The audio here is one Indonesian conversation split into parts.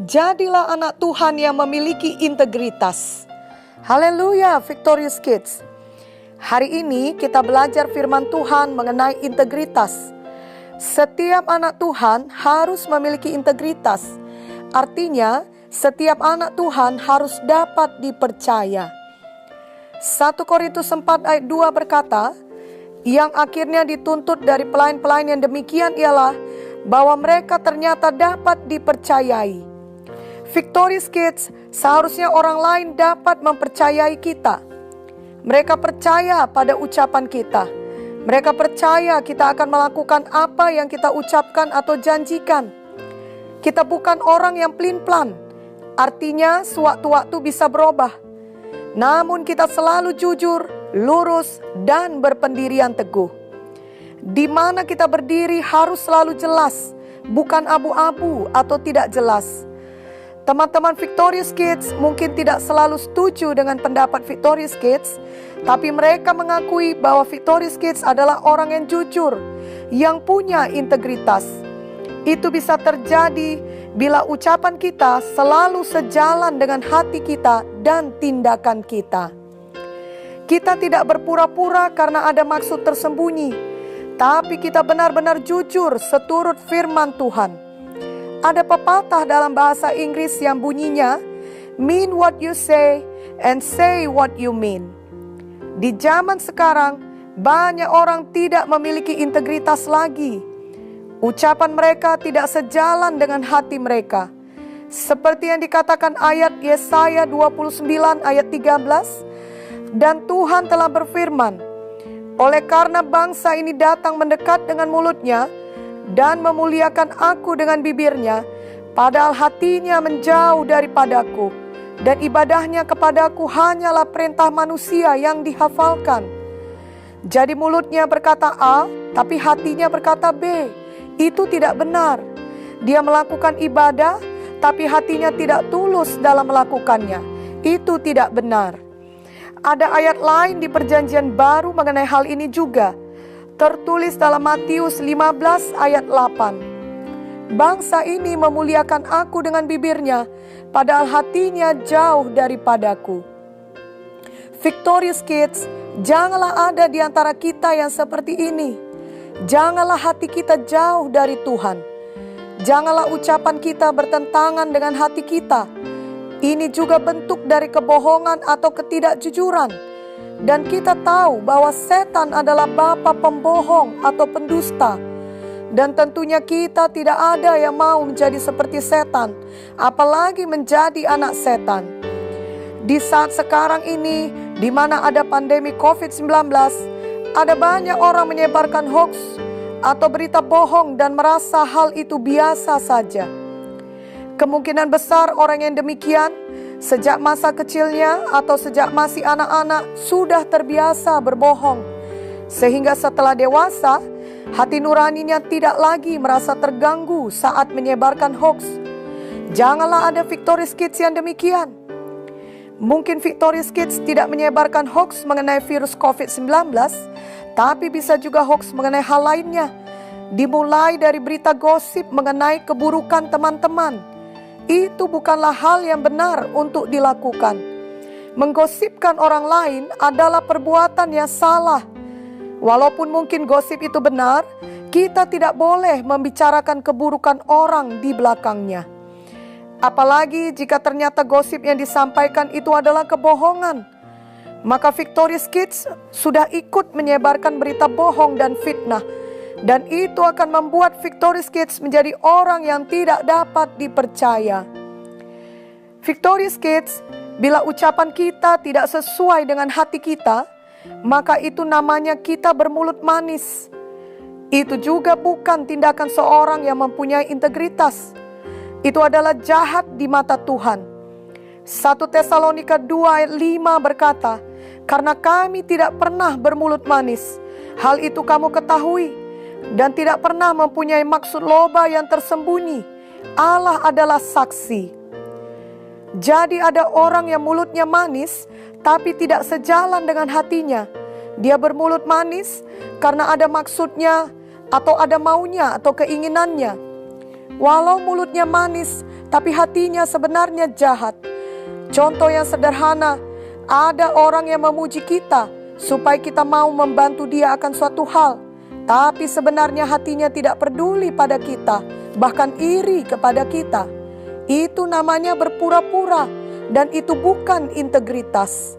Jadilah anak Tuhan yang memiliki integritas. Haleluya, Victorious Kids. Hari ini kita belajar firman Tuhan mengenai integritas. Setiap anak Tuhan harus memiliki integritas. Artinya, setiap anak Tuhan harus dapat dipercaya. 1 Korintus 4 ayat 2 berkata, yang akhirnya dituntut dari pelayan-pelayan yang demikian ialah bahwa mereka ternyata dapat dipercayai. Victorious Kids, seharusnya orang lain dapat mempercayai kita. Mereka percaya pada ucapan kita. Mereka percaya kita akan melakukan apa yang kita ucapkan atau janjikan. Kita bukan orang yang pelin-pelan. Artinya sewaktu-waktu bisa berubah. Namun kita selalu jujur, lurus, dan berpendirian teguh. Di mana kita berdiri harus selalu jelas, bukan abu-abu atau tidak jelas. Teman-teman Victorious Kids mungkin tidak selalu setuju dengan pendapat Victorious Kids, tapi mereka mengakui bahwa Victorious Kids adalah orang yang jujur, yang punya integritas. Itu bisa terjadi bila ucapan kita selalu sejalan dengan hati kita dan tindakan kita. Kita tidak berpura-pura karena ada maksud tersembunyi, tapi kita benar-benar jujur seturut firman Tuhan. Ada pepatah dalam bahasa Inggris yang bunyinya, mean what you say and say what you mean. Di zaman sekarang, banyak orang tidak memiliki integritas lagi. Ucapan mereka tidak sejalan dengan hati mereka. Seperti yang dikatakan ayat Yesaya 29 ayat 13, dan Tuhan telah berfirman, oleh karena bangsa ini datang mendekat dengan mulutnya, dan memuliakan aku dengan bibirnya, padahal hatinya menjauh daripadaku, dan ibadahnya kepadaku hanyalah perintah manusia yang dihafalkan. Jadi mulutnya berkata A, tapi hatinya berkata B. Itu tidak benar. Dia melakukan ibadah, tapi hatinya tidak tulus dalam melakukannya. Itu tidak benar. Ada ayat lain di Perjanjian Baru mengenai hal ini juga. Tertulis dalam Matius 15 ayat 8. Bangsa ini memuliakan aku dengan bibirnya, padahal hatinya jauh daripadaku. Victorious Kids, janganlah ada di antara kita yang seperti ini. Janganlah hati kita jauh dari Tuhan. Janganlah ucapan kita bertentangan dengan hati kita. Ini juga bentuk dari kebohongan atau ketidakjujuran. Dan kita tahu bahwa setan adalah bapa pembohong atau pendusta. Dan tentunya kita tidak ada yang mau menjadi seperti setan, apalagi menjadi anak setan. Di saat sekarang ini, di mana ada pandemi COVID-19, ada banyak orang menyebarkan hoax atau berita bohong dan merasa hal itu biasa saja. Kemungkinan besar orang yang demikian sejak masa kecilnya atau sejak masih anak-anak sudah terbiasa berbohong. Sehingga setelah dewasa, hati nuraninya tidak lagi merasa terganggu saat menyebarkan hoax. Janganlah ada Victorious Kids yang demikian. Mungkin Victorious Kids tidak menyebarkan hoax mengenai virus COVID-19, tapi bisa juga hoax mengenai hal lainnya. Dimulai dari berita gosip mengenai keburukan teman-teman. Itu bukanlah hal yang benar untuk dilakukan. Menggosipkan orang lain adalah perbuatan yang salah. Walaupun mungkin gosip itu benar, kita tidak boleh membicarakan keburukan orang di belakangnya. Apalagi jika ternyata gosip yang disampaikan itu adalah kebohongan. Maka Victorious Kids sudah ikut menyebarkan berita bohong dan fitnah. Dan itu akan membuat Victorious Kids menjadi orang yang tidak dapat dipercaya. Victorious Kids, bila ucapan kita tidak sesuai dengan hati kita, maka itu namanya kita bermulut manis. Itu juga bukan tindakan seorang yang mempunyai integritas. Itu adalah jahat di mata Tuhan. 1 Tesalonika 2 ayat 5 berkata, karena kami tidak pernah bermulut manis, hal itu kamu ketahui, dan tidak pernah mempunyai maksud loba yang tersembunyi. Allah adalah saksi. Jadi ada orang yang mulutnya manis, tapi tidak sejalan dengan hatinya. Dia bermulut manis karena ada maksudnya atau ada maunya atau keinginannya. Walau mulutnya manis, tapi hatinya sebenarnya jahat. Contoh yang sederhana, ada orang yang memuji kita supaya kita mau membantu dia akan suatu hal, tapi sebenarnya hatinya tidak peduli pada kita, bahkan iri kepada kita. Itu namanya berpura-pura, dan itu bukan integritas.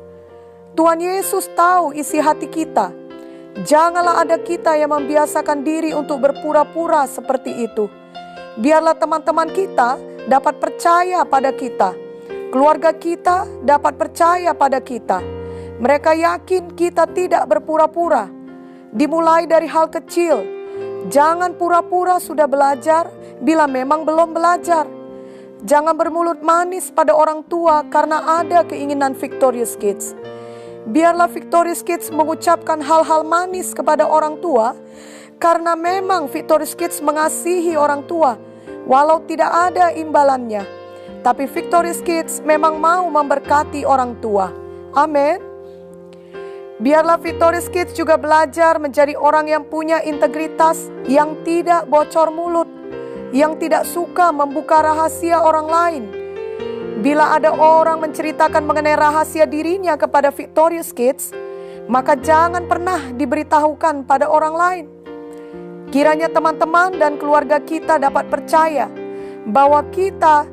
Tuhan Yesus tahu isi hati kita. Janganlah ada kita yang membiasakan diri untuk berpura-pura seperti itu. Biarlah teman-teman kita dapat percaya pada kita. Keluarga kita dapat percaya pada kita. Mereka yakin kita tidak berpura-pura. Dimulai dari hal kecil. Jangan pura-pura sudah belajar bila memang belum belajar. Jangan bermulut manis pada orang tua karena ada keinginan Victorious Kids. Biarlah Victorious Kids mengucapkan hal-hal manis kepada orang tua karena memang Victorious Kids mengasihi orang tua walau tidak ada imbalannya. Tapi Victorious Kids memang mau memberkati orang tua. Amin. Biarlah Victorious Kids juga belajar menjadi orang yang punya integritas, yang tidak bocor mulut, yang tidak suka membuka rahasia orang lain. Bila ada orang menceritakan mengenai rahasia dirinya kepada Victorious Kids, maka jangan pernah diberitahukan pada orang lain. Kiranya teman-teman dan keluarga kita dapat percaya bahwa kita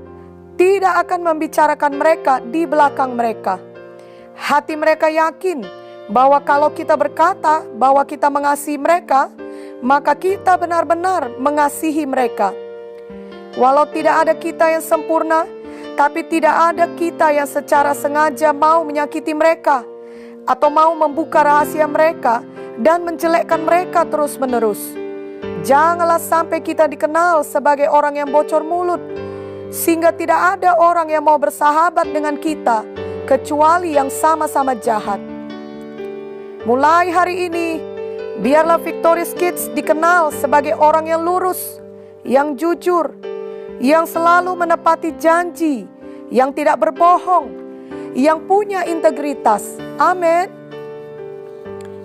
tidak akan membicarakan mereka di belakang mereka. Hati mereka yakin bahwa kalau kita berkata bahwa kita mengasihi mereka, maka kita benar-benar mengasihi mereka. Walau tidak ada kita yang sempurna, tapi tidak ada kita yang secara sengaja mau menyakiti mereka atau mau membuka rahasia mereka dan menjelekkan mereka terus-menerus. Janganlah sampai kita dikenal sebagai orang yang bocor mulut, sehingga tidak ada orang yang mau bersahabat dengan kita kecuali yang sama-sama jahat. Mulai hari ini, biarlah Victorious Kids dikenal sebagai orang yang lurus, yang jujur, yang selalu menepati janji, yang tidak berbohong, yang punya integritas. Amin.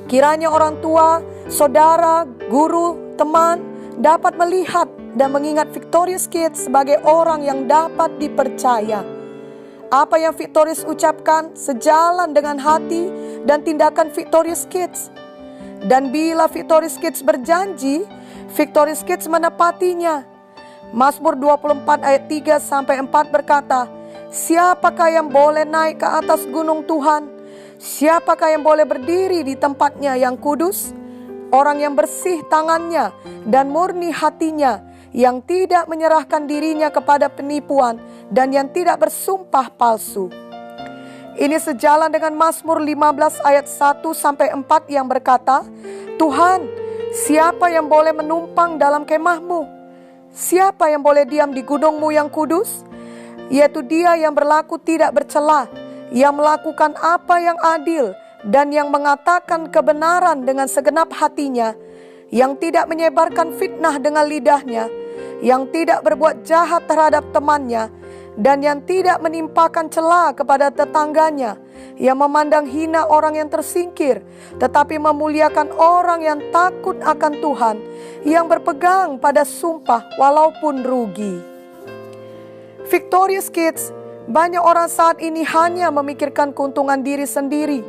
Kiranya orang tua, saudara, guru, teman dapat melihat dan mengingat Victorious Kids sebagai orang yang dapat dipercaya. Apa yang Victorious ucapkan sejalan dengan hati dan tindakan Victorious Kids. Dan bila Victorious Kids berjanji, Victorious Kids menepatinya. Mazmur 24 ayat 3-4 berkata, "Siapakah yang boleh naik ke atas gunung Tuhan? Siapakah yang boleh berdiri di tempatnya yang kudus? Orang yang bersih tangannya dan murni hatinya, yang tidak menyerahkan dirinya kepada penipuan dan yang tidak bersumpah palsu." Ini sejalan dengan Mazmur 15 ayat 1-4 yang berkata, "Tuhan, siapa yang boleh menumpang dalam kemahmu? Siapa yang boleh diam di gunungmu yang kudus? Yaitu dia yang berlaku tidak bercela, yang melakukan apa yang adil, dan yang mengatakan kebenaran dengan segenap hatinya, yang tidak menyebarkan fitnah dengan lidahnya, yang tidak berbuat jahat terhadap temannya, dan yang tidak menimpakan cela kepada tetangganya, yang memandang hina orang yang tersingkir, tetapi memuliakan orang yang takut akan Tuhan, yang berpegang pada sumpah walaupun rugi." Victorious Kids, banyak orang saat ini hanya memikirkan keuntungan diri sendiri,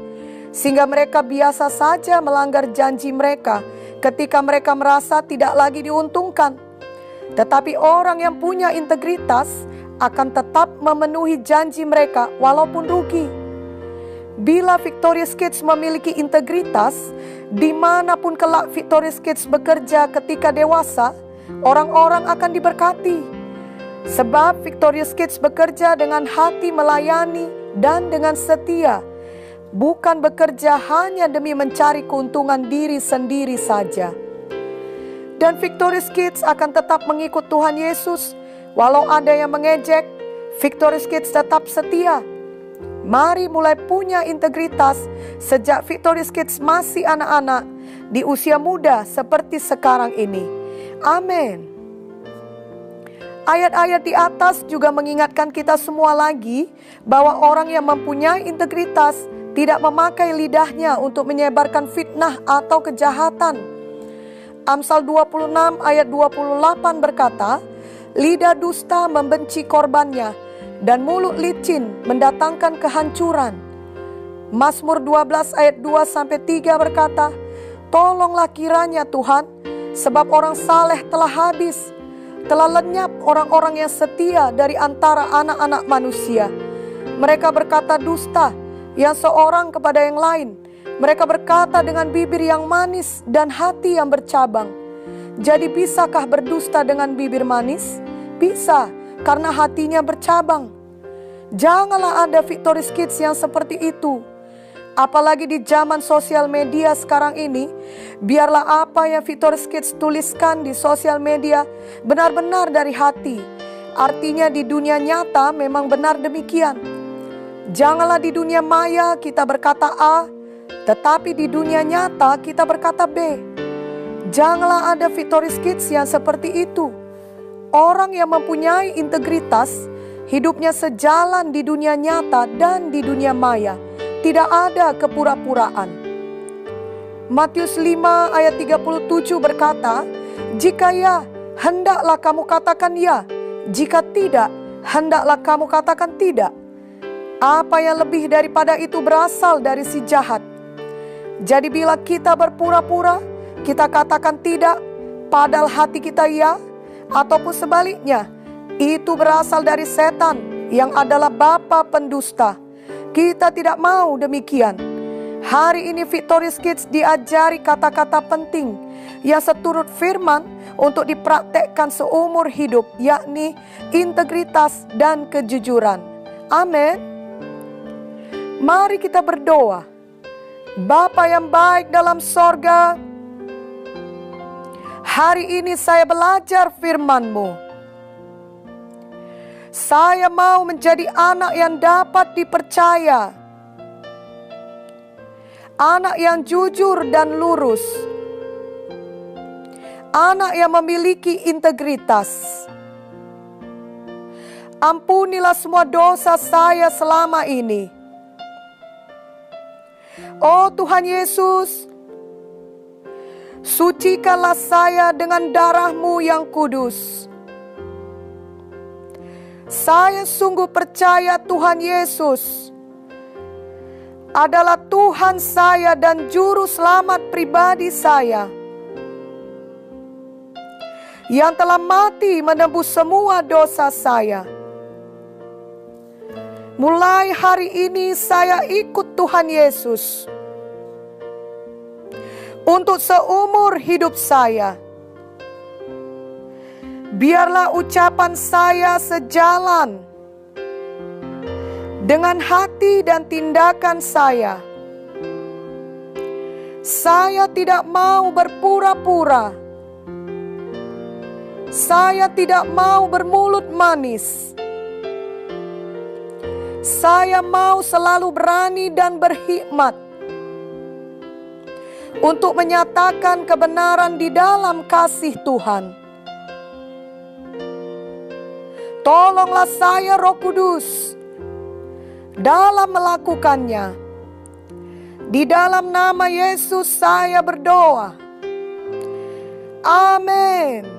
sehingga mereka biasa saja melanggar janji mereka ketika mereka merasa tidak lagi diuntungkan. Tetapi orang yang punya integritas akan tetap memenuhi janji mereka walaupun rugi. Bila Victorious Kids memiliki integritas, dimanapun kelak Victorious Kids bekerja ketika dewasa, orang-orang akan diberkati. Sebab Victorious Kids bekerja dengan hati melayani dan dengan setia, bukan bekerja hanya demi mencari keuntungan diri sendiri saja. Dan Victorious Kids akan tetap mengikut Tuhan Yesus. Walau ada yang mengejek, Victorious Kids tetap setia. Mari mulai punya integritas sejak Victorious Kids masih anak-anak di usia muda seperti sekarang ini. Amin. Ayat-ayat di atas juga mengingatkan kita semua lagi bahwa orang yang mempunyai integritas tidak memakai lidahnya untuk menyebarkan fitnah atau kejahatan. Amsal 26 ayat 28 berkata, lidah dusta membenci korbannya, dan mulut licin mendatangkan kehancuran. Mazmur 12 ayat 2-3 berkata, tolonglah kiranya Tuhan, sebab orang saleh telah habis, telah lenyap orang-orang yang setia dari antara anak-anak manusia. Mereka berkata dusta, yang seorang kepada yang lain. Mereka berkata dengan bibir yang manis dan hati yang bercabang. Jadi bisakah berdusta dengan bibir manis? Bisa, karena hatinya bercabang. Janganlah ada Victorious Kids yang seperti itu. Apalagi di zaman sosial media sekarang ini, biarlah apa yang Victorious Kids tuliskan di sosial media benar-benar dari hati. Artinya di dunia nyata memang benar demikian. Janganlah di dunia maya kita berkata A, tetapi di dunia nyata kita berkata B. Janganlah ada Victorious Kids yang seperti itu. Orang yang mempunyai integritas, hidupnya sejalan di dunia nyata dan di dunia maya. Tidak ada kepura-puraan. Matius 5 ayat 37 berkata, jika ya, hendaklah kamu katakan ya. Jika tidak, hendaklah kamu katakan tidak. Apa yang lebih daripada itu berasal dari si jahat. Jadi bila kita berpura-pura, kita katakan tidak, padahal hati kita ya, ataupun sebaliknya, itu berasal dari setan yang adalah bapa pendusta. Kita tidak mau demikian. Hari ini Victorious Kids diajari kata-kata penting yang seturut firman untuk dipraktekkan seumur hidup, yakni integritas dan kejujuran. Amin. Mari kita berdoa. Bapa yang baik dalam sorga, hari ini saya belajar firman-Mu. Saya mau menjadi anak yang dapat dipercaya, anak yang jujur dan lurus, anak yang memiliki integritas. Ampunilah semua dosa saya selama ini. Oh Tuhan Yesus, sucikanlah saya dengan darah-Mu yang kudus. Saya sungguh percaya Tuhan Yesus adalah Tuhan saya dan Juru Selamat pribadi saya, yang telah mati menebus semua dosa saya. Mulai hari ini saya ikut Tuhan Yesus untuk seumur hidup saya. Biarlah ucapan saya sejalan dengan hati dan tindakan saya. Saya tidak mau berpura-pura. Saya tidak mau bermulut manis. Saya mau selalu berani dan berhikmat untuk menyatakan kebenaran di dalam kasih Tuhan. Tolonglah saya Roh Kudus dalam melakukannya. Di dalam nama Yesus saya berdoa. Amin.